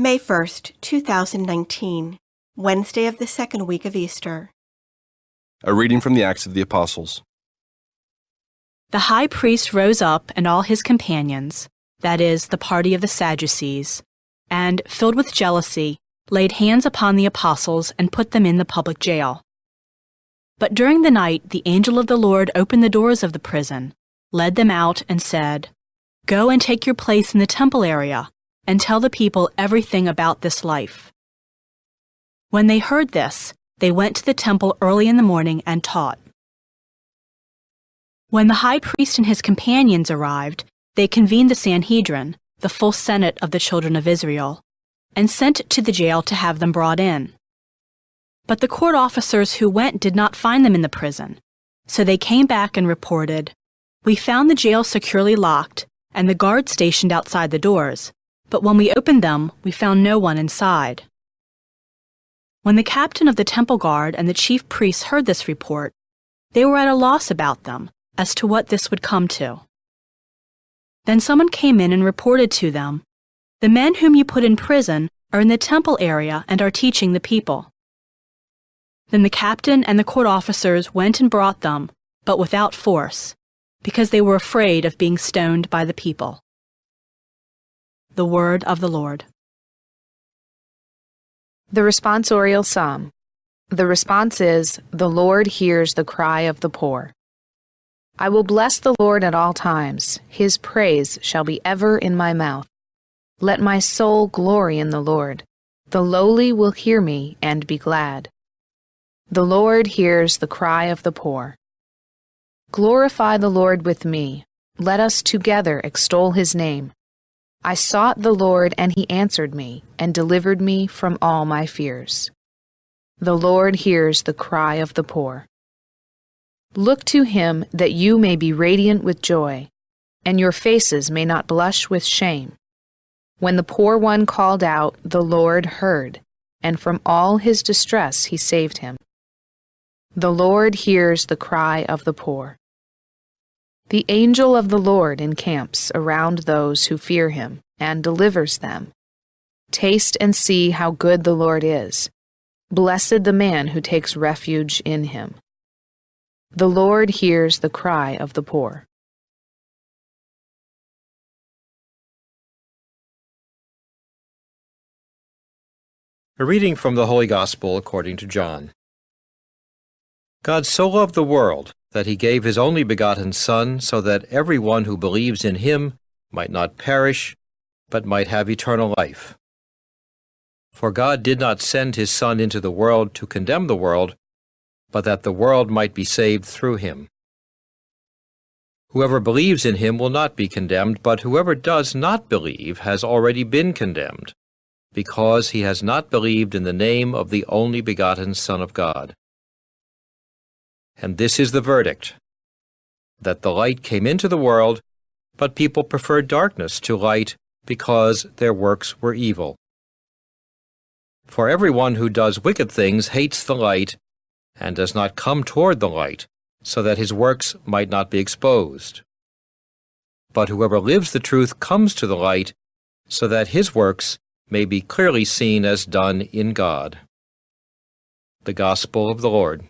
May 1st, 2019, Wednesday of the second week of Easter. A reading from the Acts of the Apostles. The high priest rose up and all his companions, that is, the party of the Sadducees, and, filled with jealousy, laid hands upon the apostles and put them in the public jail. But during the night the angel of the Lord opened the doors of the prison, led them out, and said, "Go and take your place in the temple area, and tell the people everything about this life." When they heard this, they went to the temple early in the morning and taught. When the high priest and his companions arrived, they convened the Sanhedrin, the full Senate of the children of Israel, and sent to the jail to have them brought in. But the court officers who went did not find them in the prison, so they came back and reported, "We found the jail securely locked and the guards stationed outside the doors, but when we opened them, we found no one inside." When the captain of the temple guard and the chief priests heard this report, they were at a loss about them as to what this would come to. Then someone came in and reported to them, "The men whom you put in prison are in the temple area and are teaching the people." Then the captain and the court officers went and brought them, but without force, because they were afraid of being stoned by the people. The word of the Lord. The responsorial psalm. The response is, "The Lord hears the cry of the poor." I will bless the Lord at all times. His praise shall be ever in my mouth. Let my soul glory in the Lord. The lowly will hear me and be glad. The Lord hears the cry of the poor. Glorify the Lord with me. Let us together extol his name. I sought the Lord, and he answered me, and delivered me from all my fears. The Lord hears the cry of the poor. Look to him that you may be radiant with joy, and your faces may not blush with shame. When the poor one called out, the Lord heard, and from all his distress he saved him. The Lord hears the cry of the poor. The angel of the Lord encamps around those who fear him and delivers them. Taste and see how good the Lord is. Blessed the man who takes refuge in him. The Lord hears the cry of the poor. A reading from the Holy Gospel according to John. God so loved the world that he gave his only begotten Son, so that everyone who believes in him might not perish, but might have eternal life. For God did not send his Son into the world to condemn the world, but that the world might be saved through him. Whoever believes in him will not be condemned, but whoever does not believe has already been condemned, because he has not believed in the name of the only begotten Son of God. And this is the verdict, that the light came into the world, but people preferred darkness to light because their works were evil. For everyone who does wicked things hates the light and does not come toward the light, so that his works might not be exposed. But whoever lives the truth comes to the light, so that his works may be clearly seen as done in God. The Gospel of the Lord.